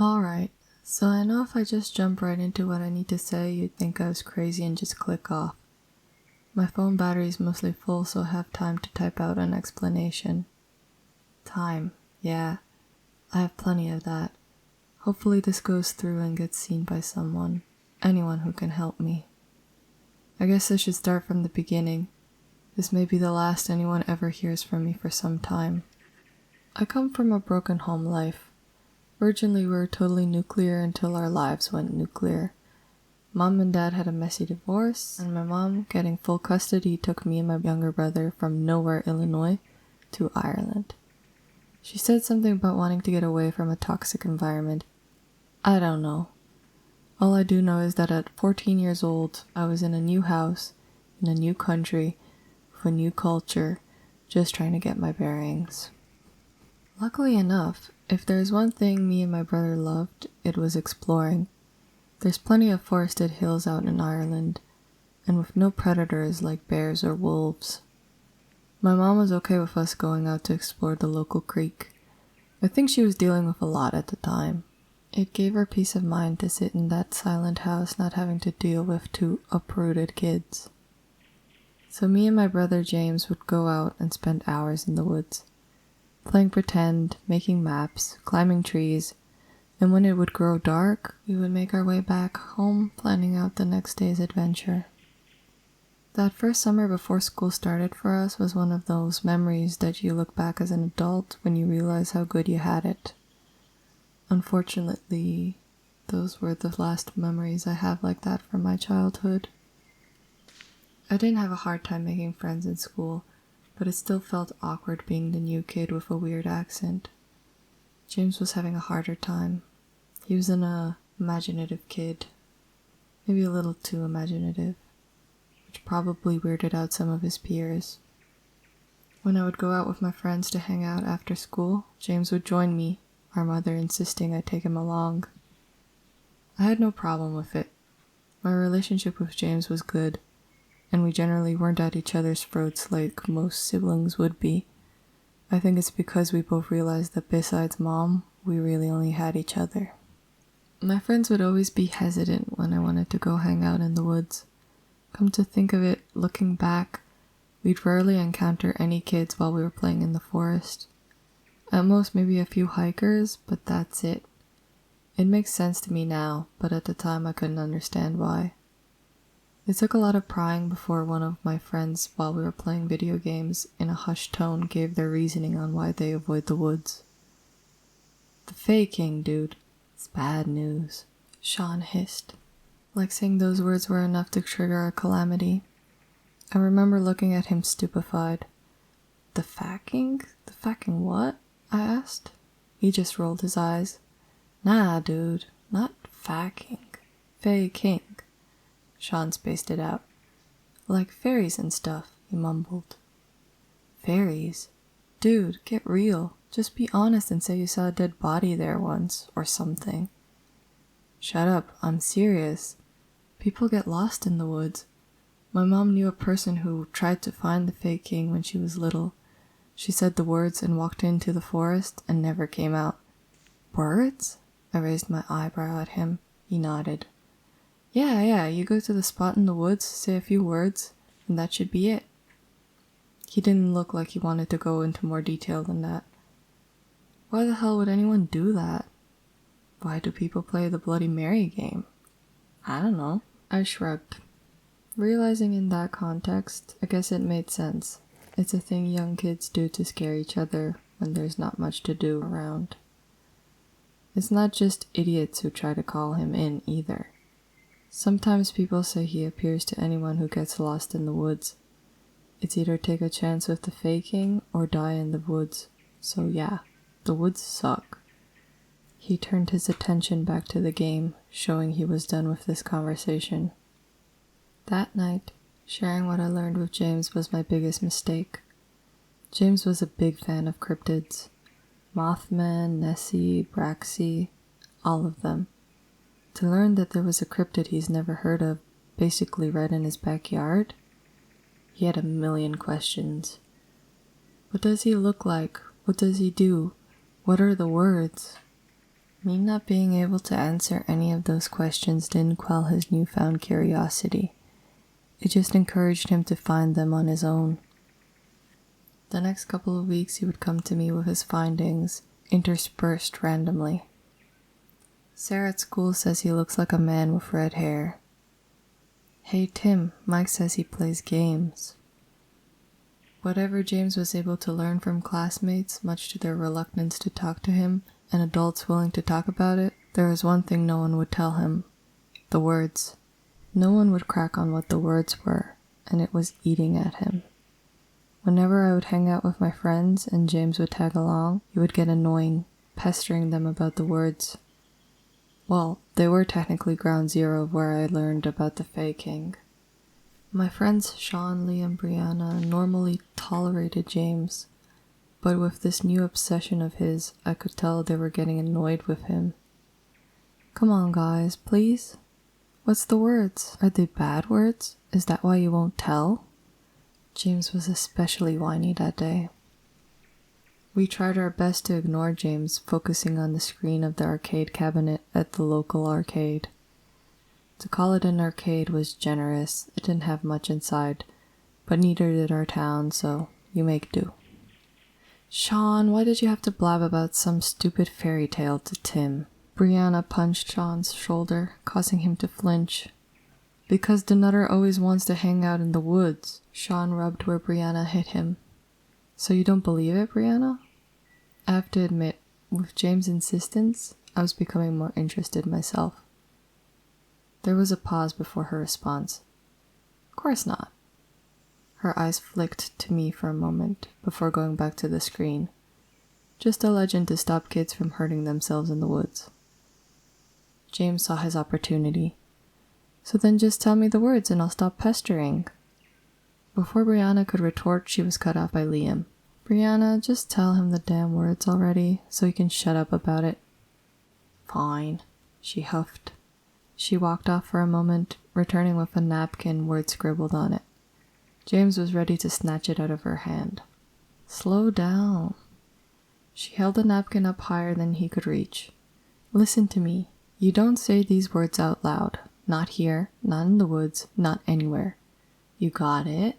Alright, so I know if I just jump right into what I need to say, you'd think I was crazy and just click off. My phone battery is mostly full, so I have time to type out an explanation. Time, yeah, I have plenty of that. Hopefully this goes through and gets seen by someone, anyone who can help me. I guess I should start from the beginning. This may be the last anyone ever hears from me for some time. I come from a broken home life. Originally, we were totally nuclear until our lives went nuclear. Mom and Dad had a messy divorce, and my mom, getting full custody, took me and my younger brother from nowhere, Illinois, to Ireland. She said something about wanting to get away from a toxic environment. I don't know. All I do know is that at 14 years old, I was in a new house, in a new country, with a new culture, just trying to get my bearings. Luckily enough, if there's one thing me and my brother loved, it was exploring. There's plenty of forested hills out in Ireland, and with no predators like bears or wolves. My mom was okay with us going out to explore the local creek. I think she was dealing with a lot at the time. It gave her peace of mind to sit in that silent house not having to deal with two uprooted kids. So me and my brother James would go out and spend hours in the woods, playing pretend, making maps, climbing trees, and when it would grow dark, we would make our way back home, planning out the next day's adventure. That first summer before school started for us was one of those memories that you look back as an adult when you realize how good you had it. Unfortunately, those were the last memories I have like that from my childhood. I didn't have a hard time making friends in school, but it still felt awkward being the new kid with a weird accent. James was having a harder time. He was an imaginative kid. Maybe a little too imaginative, which probably weirded out some of his peers. When I would go out with my friends to hang out after school, James would join me, our mother insisting I take him along. I had no problem with it. My relationship with James was good, and we generally weren't at each other's throats like most siblings would be. I think it's because we both realized that besides Mom, we really only had each other. My friends would always be hesitant when I wanted to go hang out in the woods. Come to think of it, looking back, we'd rarely encounter any kids while we were playing in the forest. At most, maybe a few hikers, but that's it. It makes sense to me now, but at the time I couldn't understand why. It took a lot of prying before one of my friends, while we were playing video games, in a hushed tone gave their reasoning on why they avoid the woods. The Fae King, dude. It's bad news, Sean hissed, like saying those words were enough to trigger a calamity. I remember looking at him stupefied. The Fae King? The Fae King what? I asked. He just rolled his eyes. Nah, dude, not Fae King. Fae King. Sean spaced it out. Like fairies and stuff, he mumbled. Fairies? Dude, get real. Just be honest and say you saw a dead body there once, or something. Shut up, I'm serious. People get lost in the woods. My mom knew a person who tried to find the Fae King when she was little. She said the words and walked into the forest and never came out. Words? I raised my eyebrow at him. He nodded. Yeah, you go to the spot in the woods, say a few words, and that should be it. He didn't look like he wanted to go into more detail than that. Why the hell would anyone do that? Why do people play the Bloody Mary game? I don't know. I shrugged. Realizing in that context, I guess it made sense. It's a thing young kids do to scare each other when there's not much to do around. It's not just idiots who try to call him in either. Sometimes people say he appears to anyone who gets lost in the woods. It's either take a chance with the Fae King or die in the woods. So yeah, the woods suck. He turned his attention back to the game, showing he was done with this conversation. That night, sharing what I learned with James was my biggest mistake. James was a big fan of cryptids. Mothman, Nessie, Braxy, all of them. To learn that there was a cryptid he's never heard of, basically right in his backyard, he had a million questions. What does he look like? What does he do? What are the words? Me not being able to answer any of those questions didn't quell his newfound curiosity. It just encouraged him to find them on his own. The next couple of weeks he would come to me with his findings, interspersed randomly. Sarah at school says he looks like a man with red hair. Hey Tim, Mike says he plays games. Whatever James was able to learn from classmates, much to their reluctance to talk to him, and adults willing to talk about it, there was one thing no one would tell him: the words. No one would crack on what the words were, and it was eating at him. Whenever I would hang out with my friends and James would tag along, he would get annoying, pestering them about the words. Well, they were technically ground zero of where I learned about the Fae King. My friends Sean, Lee, and Brianna normally tolerated James, but with this new obsession of his, I could tell they were getting annoyed with him. Come on, guys, please? What's the words? Are they bad words? Is that why you won't tell? James was especially whiny that day. We tried our best to ignore James, focusing on the screen of the arcade cabinet at the local arcade. To call it an arcade was generous. It didn't have much inside, but neither did our town, so you make do. Sean, why did you have to blab about some stupid fairy tale to Tim? Brianna punched Sean's shoulder, causing him to flinch. Because the nutter always wants to hang out in the woods. Sean rubbed where Brianna hit him. So you don't believe it, Brianna? I have to admit, with James' insistence, I was becoming more interested myself. There was a pause before her response. Of course not. Her eyes flicked to me for a moment before going back to the screen. Just a legend to stop kids from hurting themselves in the woods. James saw his opportunity. So then just tell me the words and I'll stop pestering. Before Brianna could retort, she was cut off by Liam. Brianna, just tell him the damn words already so he can shut up about it. Fine, she huffed. She walked off for a moment, returning with a napkin, words scribbled on it. James was ready to snatch it out of her hand. Slow down. She held the napkin up higher than he could reach. Listen to me. You don't say these words out loud. Not here, not in the woods, not anywhere. You got it?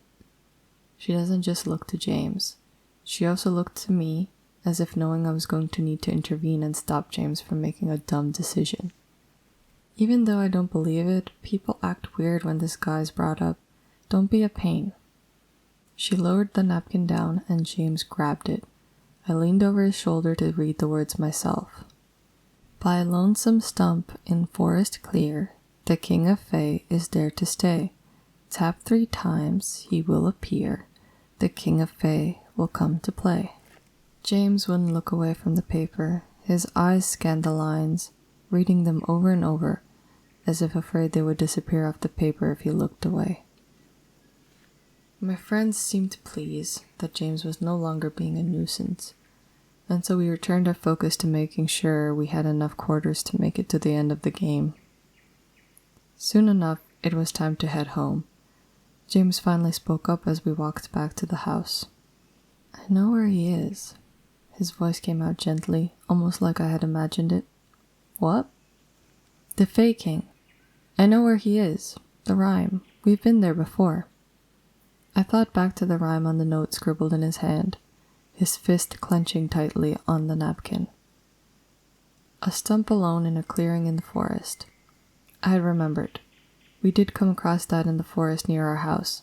She doesn't just look to James. She also looked to me, as if knowing I was going to need to intervene and stop James from making a dumb decision. Even though I don't believe it, people act weird when this guy's brought up. Don't be a pain. She lowered the napkin down and James grabbed it. I leaned over his shoulder to read the words myself. By lonesome stump in forest clear, the king of Fae is there to stay. Tap 3 times, he will appear. The king of Fae will come to play. James wouldn't look away from the paper. His eyes scanned the lines, reading them over and over, as if afraid they would disappear off the paper if he looked away. My friends seemed pleased that James was no longer being a nuisance, and so we returned our focus to making sure we had enough quarters to make it to the end of the game. Soon enough, it was time to head home. James finally spoke up as we walked back to the house. I know where he is. His voice came out gently, almost like I had imagined it. What? The Fae King. I know where he is. The rhyme. We've been there before. I thought back to the rhyme on the note scribbled in his hand, his fist clenching tightly on the napkin. A stump alone in a clearing in the forest. I had remembered. We did come across that in the forest near our house.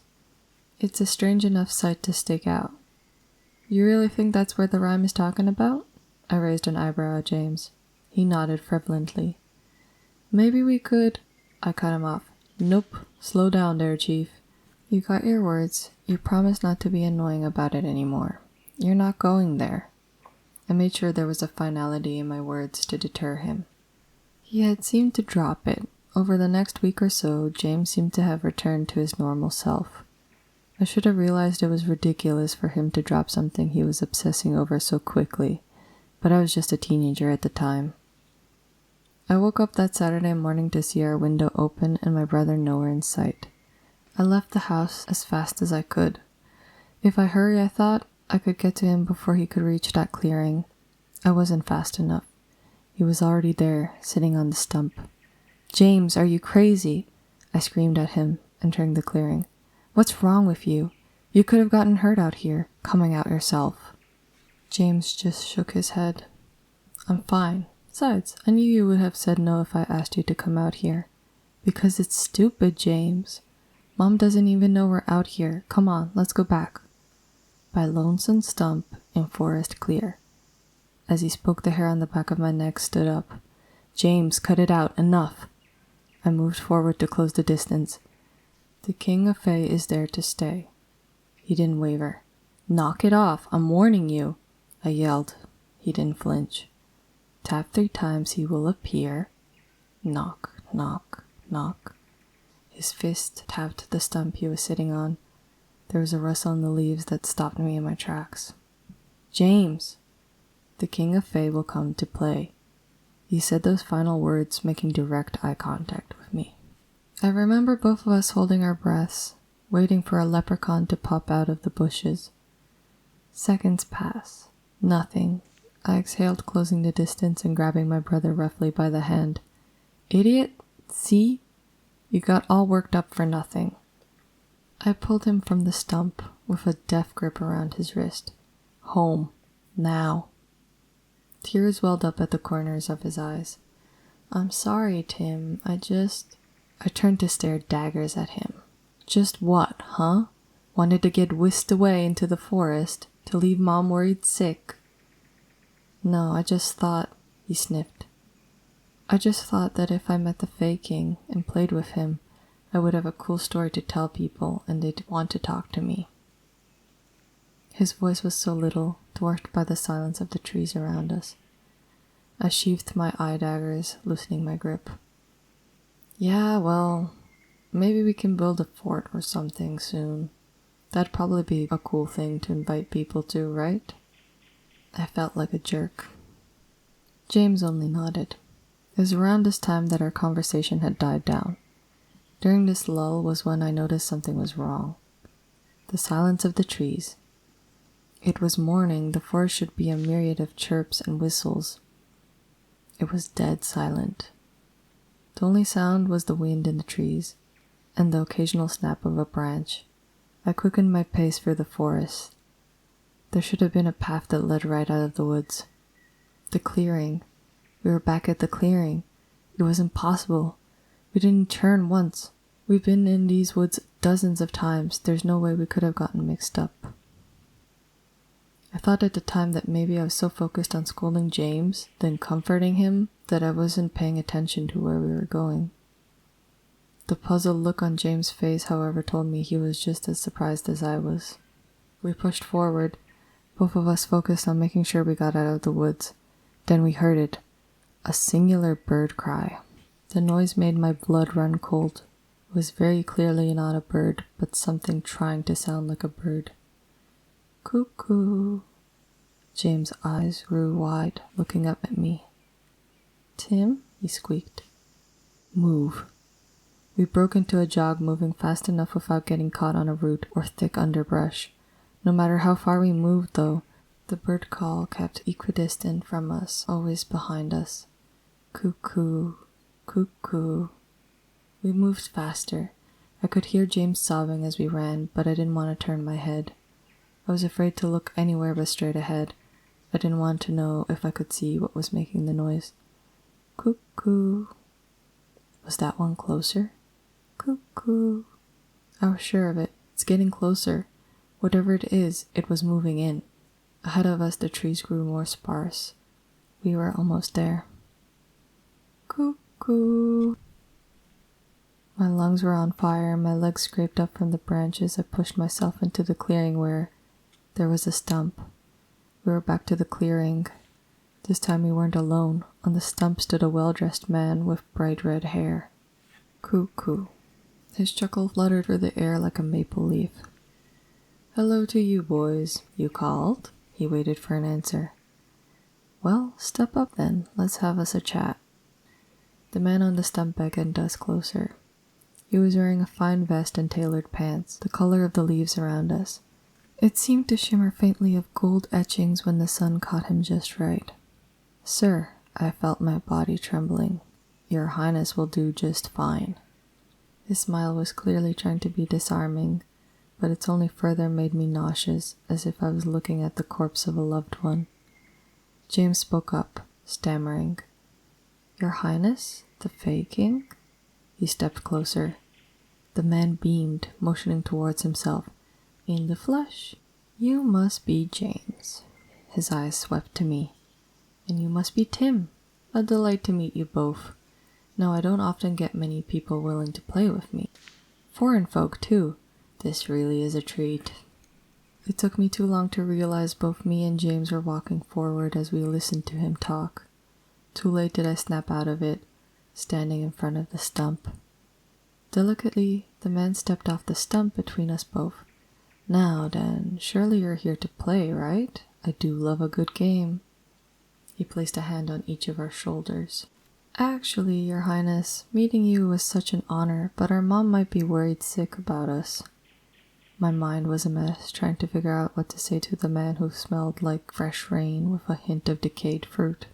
It's a strange enough sight to stake out. You really think that's where the rhyme is talking about? I raised an eyebrow at James. He nodded frivolently. Maybe we could... I cut him off. Nope. Slow down there, Chief. You got your words. You promised not to be annoying about it anymore. You're not going there. I made sure there was a finality in my words to deter him. He had seemed to drop it. Over the next week or so, James seemed to have returned to his normal self. I should have realized it was ridiculous for him to drop something he was obsessing over so quickly, but I was just a teenager at the time. I woke up that Saturday morning to see our window open and my brother nowhere in sight. I left the house as fast as I could. If I hurry, I thought, I could get to him before he could reach that clearing. I wasn't fast enough. He was already there, sitting on the stump. "James, are you crazy?" I screamed at him, entering the clearing. "What's wrong with you? You could have gotten hurt out here, coming out yourself." James just shook his head. "I'm fine. Besides, I knew you would have said no if I asked you to come out here." "Because it's stupid, James. Mom doesn't even know we're out here. Come on, let's go back." By lonesome stump in forest clear. As he spoke, the hair on the back of my neck stood up. "James, cut it out. Enough." I moved forward to close the distance. "The King of Fae is there to stay." He didn't waver. "Knock it off. I'm warning you." I yelled. He didn't flinch. "Tap 3 times, he will appear." Knock, knock, knock. His fist tapped the stump he was sitting on. There was a rustle in the leaves that stopped me in my tracks. "James, the King of Fae will come to play." He said those final words, making direct eye contact with me. I remember both of us holding our breaths, waiting for a leprechaun to pop out of the bushes. Seconds pass. Nothing. I exhaled, closing the distance and grabbing my brother roughly by the hand. "Idiot! See? You got all worked up for nothing." I pulled him from the stump with a death grip around his wrist. "Home. Now." Tears welled up at the corners of his eyes. "I'm sorry, Tim. I turned to stare daggers at him. "Just what, huh? Wanted to get whisked away into the forest to leave Mom worried sick?" "No, I just thought," he sniffed. "I just thought that if I met the Fae King and played with him, I would have a cool story to tell people and they'd want to talk to me." His voice was so little, dwarfed by the silence of the trees around us. I sheathed my eye daggers, loosening my grip. "Yeah, well, maybe we can build a fort or something soon. That'd probably be a cool thing to invite people to, right?" I felt like a jerk. James only nodded. It was around this time that our conversation had died down. During this lull was when I noticed something was wrong. The silence of the trees. It was morning, the forest should be a myriad of chirps and whistles. It was dead silent. The only sound was the wind in the trees, and the occasional snap of a branch. I quickened my pace through the forest. There should have been a path that led right out of the woods. The clearing. We were back at the clearing. It was impossible. We didn't turn once. We've been in these woods dozens of times. There's no way we could have gotten mixed up. I thought at the time that maybe I was so focused on scolding James, then comforting him, that I wasn't paying attention to where we were going. The puzzled look on James' face, however, told me he was just as surprised as I was. We pushed forward, both of us focused on making sure we got out of the woods. Then we heard it. A singular bird cry. The noise made my blood run cold. It was very clearly not a bird, but something trying to sound like a bird. "Cuckoo." James' eyes grew wide, looking up at me. "Tim?" he squeaked. "Move." We broke into a jog, moving fast enough without getting caught on a root or thick underbrush. No matter how far we moved, though, the bird call kept equidistant from us, always behind us. Cuckoo, cuckoo. We moved faster. I could hear James sobbing as we ran, but I didn't want to turn my head. I was afraid to look anywhere but straight ahead. I didn't want to know if I could see what was making the noise. Cuckoo. Was that one closer? Cuckoo. I was sure of it. It's getting closer. Whatever it is, it was moving in. Ahead of us, the trees grew more sparse. We were almost there. Cuckoo. My lungs were on fire, my legs scraped up from the branches. I pushed myself into the clearing where there was a stump. We were back to the clearing. This time we weren't alone. On the stump stood a well-dressed man with bright red hair. Cuckoo. His chuckle fluttered through the air like a maple leaf. "Hello to you, boys. You called?" He waited for an answer. "Well, step up then. Let's have us a chat." The man on the stump beckoned us closer. He was wearing a fine vest and tailored pants, the color of the leaves around us. It seemed to shimmer faintly of gold etchings when the sun caught him just right. "Sir," I felt my body trembling. Your Highness will do just fine. His smile was clearly trying to be disarming, but it's only further made me nauseous, as if I was looking at the corpse of a loved one. James spoke up, stammering. Your Highness? The Fae King? He stepped closer. The man beamed, motioning towards himself. In the flesh. You must be James. His eyes swept to me. And you must be Tim. A delight to meet you both. Now I don't often get many people willing to play with me. Foreign folk, too. This really is a treat. It took me too long to realize both me and James were walking forward as we listened to him talk. Too late did I snap out of it, standing in front of the stump. Delicately, the man stepped off the stump between us both. Now then, surely you're here to play, right? I do love a good game. He placed a hand on each of our shoulders. Actually, Your Highness, meeting you was such an honor, but our mom might be worried sick about us. My mind was a mess, trying to figure out what to say to the man who smelled like fresh rain with a hint of decayed fruit.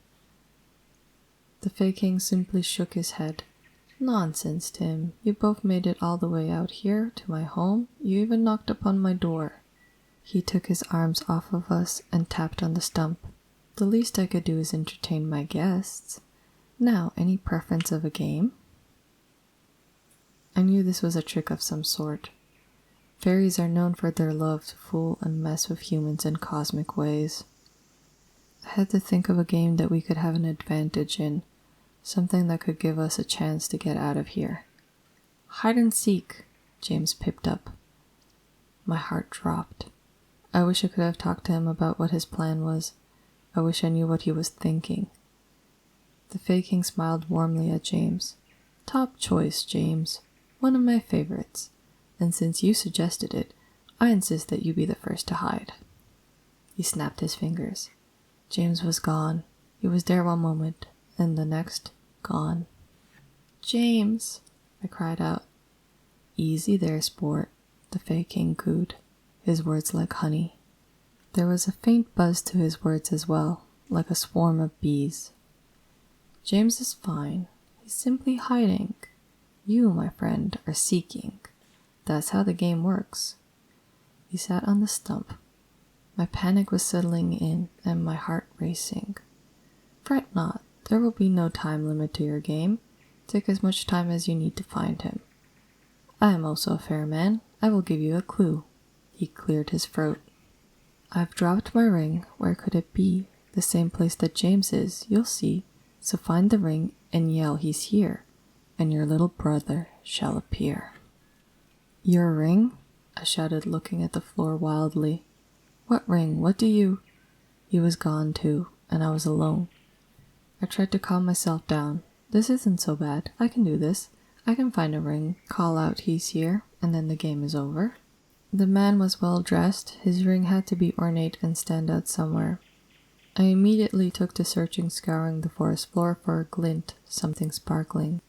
The Fae King simply shook his head. Nonsense, Tim. You both made it all the way out here, to my home. You even knocked upon my door. He took his arms off of us and tapped on the stump. The least I could do is entertain my guests. Now, any preference of a game? I knew this was a trick of some sort. Fairies are known for their love to fool and mess with humans in cosmic ways. I had to think of a game that we could have an advantage in, something that could give us a chance to get out of here. Hide and seek, James pipped up. My heart dropped. I wish I could have talked to him about what his plan was. I wish I knew what he was thinking. The Fae King smiled warmly at James. Top choice, James. One of my favorites. And since you suggested it, I insist that you be the first to hide. He snapped his fingers. James was gone. He was there one moment, and the next, gone. James, I cried out. Easy there, sport, the Fae King cooed, his words like honey. There was a faint buzz to his words as well, like a swarm of bees. James is fine. He's simply hiding. You, my friend, are seeking. That's how the game works. He sat on the stump. My panic was settling in and my heart racing. Fret not, there will be no time limit to your game. Take as much time as you need to find him. I am also a fair man. I will give you a clue. He cleared his throat. I've dropped my ring. Where could it be? The same place that James is, you'll see. So find the ring and yell he's here, and your little brother shall appear. Your ring? I shouted, looking at the floor wildly. What ring? What do you... He was gone too, and I was alone. I tried to calm myself down. This isn't so bad. I can do this. I can find a ring, call out he's here, and then the game is over. The man was well dressed. His ring had to be ornate and stand out somewhere. I immediately took to searching, scouring the forest floor for a glint, something sparkling.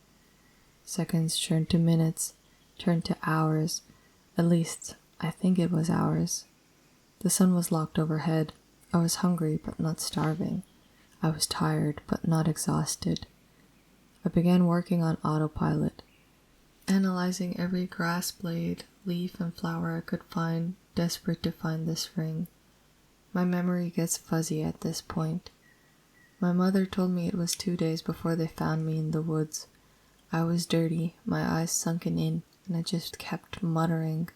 Seconds turned to minutes, turned to hours. At least, I think it was hours. The sun was locked overhead. I was hungry, but not starving. I was tired, but not exhausted. I began working on autopilot, analyzing every grass blade, leaf, and flower I could find, desperate to find this ring. My memory gets fuzzy at this point. My mother told me it was 2 days before they found me in the woods. I was dirty, my eyes sunken in, and I just kept muttering,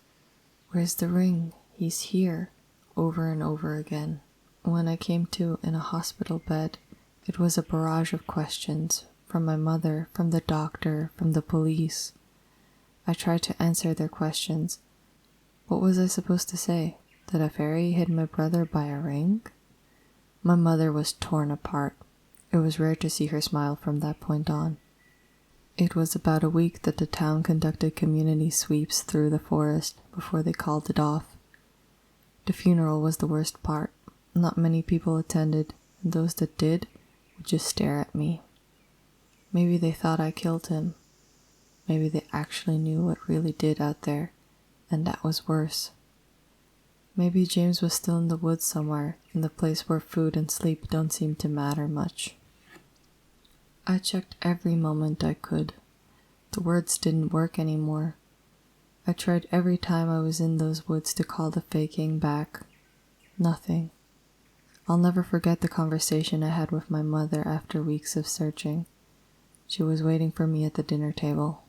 "Where's the ring? He's here," over and over again. When I came to in a hospital bed, it was a barrage of questions, from my mother, from the doctor, from the police. I tried to answer their questions. What was I supposed to say? That a fairy hid my brother by a ring? My mother was torn apart. It was rare to see her smile from that point on. It was about a week that the town conducted community sweeps through the forest before they called it off. The funeral was the worst part. Not many people attended, and those that did would just stare at me. Maybe they thought I killed him. Maybe they actually knew what really did out there, and that was worse. Maybe James was still in the woods somewhere, in the place where food and sleep don't seem to matter much. I checked every moment I could. The words didn't work anymore. I tried every time I was in those woods to call the faking back. Nothing. I'll never forget the conversation I had with my mother after weeks of searching. She was waiting for me at the dinner table.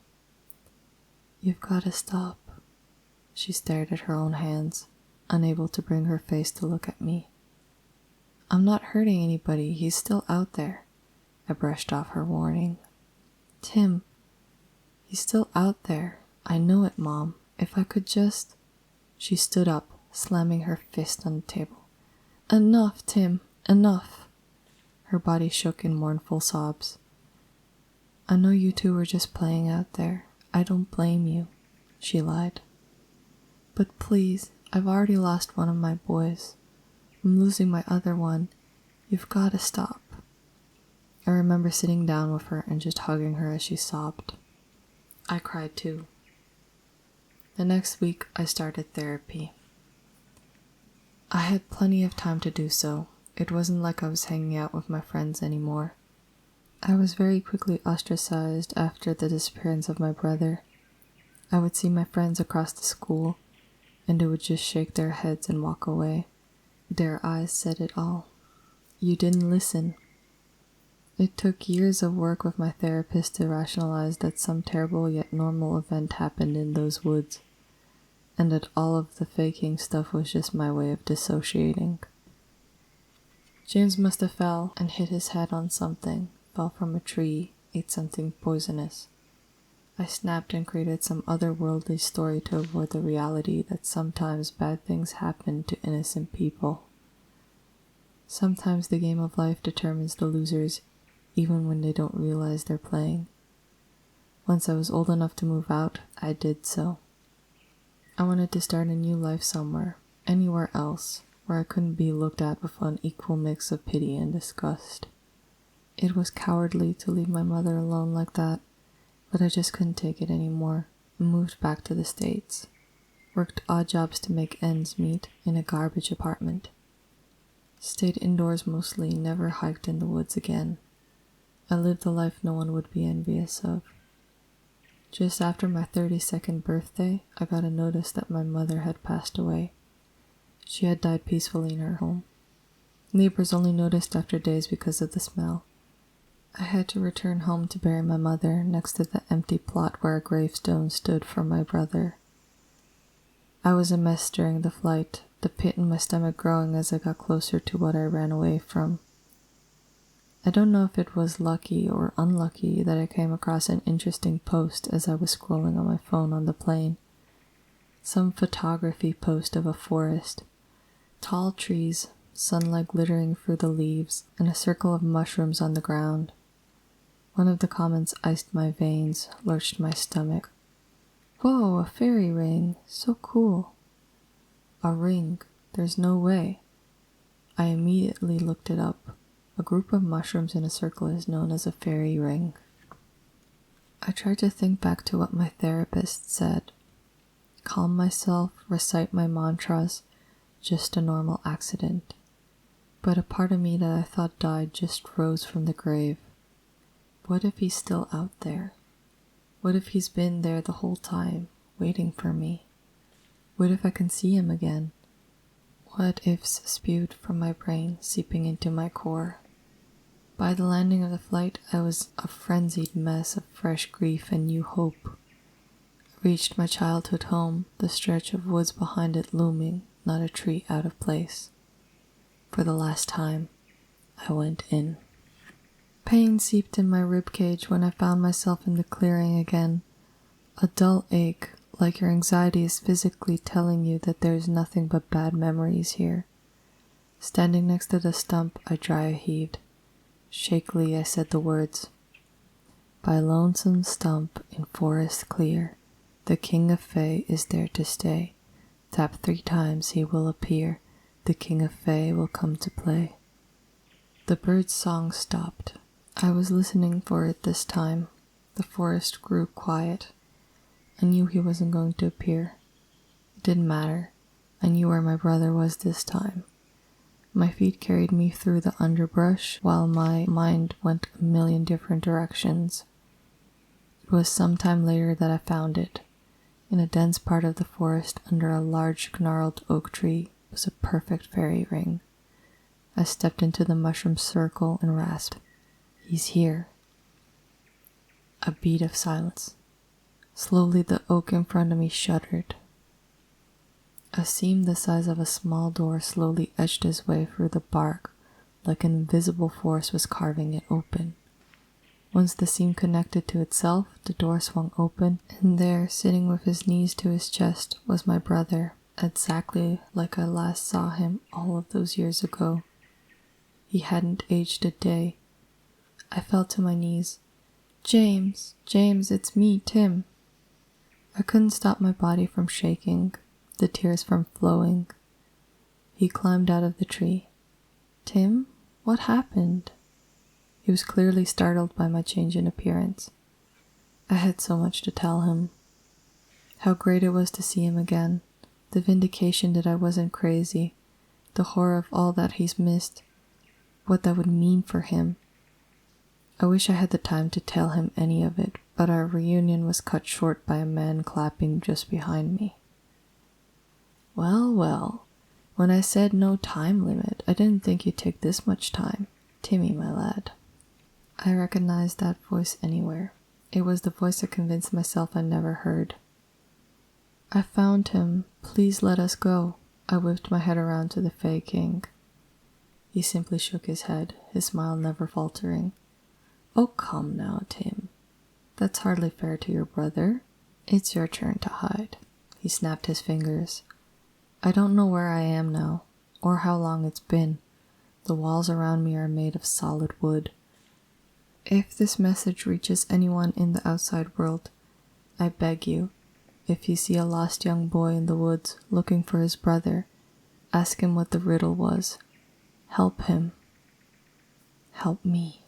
"You've got to stop." She stared at her own hands, unable to bring her face to look at me. "I'm not hurting anybody. He's still out there." I brushed off her warning. "Tim, he's still out there. I know it, Mom. If I could just..." She stood up, slamming her fist on the table. "Enough, Tim, enough." Her body shook in mournful sobs. "I know you two were just playing out there. I don't blame you," she lied. "But please, I've already lost one of my boys. I'm losing my other one. You've got to stop." I remember sitting down with her and just hugging her as she sobbed. I cried too. The next week, I started therapy. I had plenty of time to do so. It wasn't like I was hanging out with my friends anymore. I was very quickly ostracized after the disappearance of my brother. I would see my friends across the school, and they would just shake their heads and walk away. Their eyes said it all. "You didn't listen." It took years of work with my therapist to rationalize that some terrible yet normal event happened in those woods, and that all of the faking stuff was just my way of dissociating. James must have fell and hit his head on something, fell from a tree, ate something poisonous. I snapped and created some otherworldly story to avoid the reality that sometimes bad things happen to innocent people. Sometimes the game of life determines the losers, even when they don't realize they're playing. Once I was old enough to move out, I did so. I wanted to start a new life somewhere, anywhere else, where I couldn't be looked at with an equal mix of pity and disgust. It was cowardly to leave my mother alone like that, but I just couldn't take it anymore and moved back to the States. Worked odd jobs to make ends meet in a garbage apartment. Stayed indoors mostly, never hiked in the woods again. I lived a life no one would be envious of. Just after my 32nd birthday, I got a notice that my mother had passed away. She had died peacefully in her home. Neighbors only noticed after days because of the smell. I had to return home to bury my mother next to the empty plot where a gravestone stood for my brother. I was a mess during the flight, the pit in my stomach growing as I got closer to what I ran away from. I don't know if it was lucky or unlucky that I came across an interesting post as I was scrolling on my phone on the plane. Some photography post of a forest. Tall trees, sunlight glittering through the leaves, and a circle of mushrooms on the ground. One of the comments iced my veins, lurched my stomach. "Whoa, a fairy ring, so cool." A ring, there's no way. I immediately looked it up. A group of mushrooms in a circle is known as a fairy ring. I tried to think back to what my therapist said. Calm myself, recite my mantras, just a normal accident. But a part of me that I thought died just rose from the grave. What if he's still out there? What if he's been there the whole time, waiting for me? What if I can see him again? What ifs spewed from my brain, seeping into my core? By the landing of the flight, I was a frenzied mess of fresh grief and new hope. I reached my childhood home, the stretch of woods behind it looming, not a tree out of place. For the last time, I went in. Pain seeped in my ribcage when I found myself in the clearing again. A dull ache, like your anxiety is physically telling you that there's nothing but bad memories here. Standing next to the stump, I dry heaved. Shakily, I said the words. "By lonesome stump in forest clear, the king of Fae is there to stay. Tap 3 times, he will appear. The king of Fae will come to play." The bird's song stopped. I was listening for it this time. The forest grew quiet. I knew he wasn't going to appear. It didn't matter. I knew where my brother was this time. My feet carried me through the underbrush while my mind went a million different directions. It was some time later that I found it. In a dense part of the forest under a large gnarled oak tree was a perfect fairy ring. I stepped into the mushroom circle and rasped, "He's here." A beat of silence. Slowly the oak in front of me shuddered. A seam the size of a small door slowly edged its way through the bark, like an invisible force was carving it open. Once the seam connected to itself, the door swung open, and there, sitting with his knees to his chest, was my brother, exactly like I last saw him all of those years ago. He hadn't aged a day. I fell to my knees. James, it's me, Tim." I couldn't stop my body from shaking, the tears from flowing. He climbed out of the tree. "Tim, what happened?" He was clearly startled by my change in appearance. I had so much to tell him. How great it was to see him again, the vindication that I wasn't crazy, the horror of all that he's missed, what that would mean for him. I wish I had the time to tell him any of it, but our reunion was cut short by a man clapping just behind me. Well, when I said no time limit, I didn't think you'd take this much time. Timmy, my lad." I recognized that voice anywhere. It was the voice I convinced myself I never heard. "I found him. Please let us go." I whipped my head around to the Fey King. He simply shook his head, his smile never faltering. "Oh, come now, Tim. That's hardly fair to your brother. It's your turn to hide." He snapped his fingers. "I don't know where I am now, or how long it's been. The walls around me are made of solid wood. If this message reaches anyone in the outside world, I beg you, if you see a lost young boy in the woods looking for his brother, ask him what the riddle was. Help him. Help me."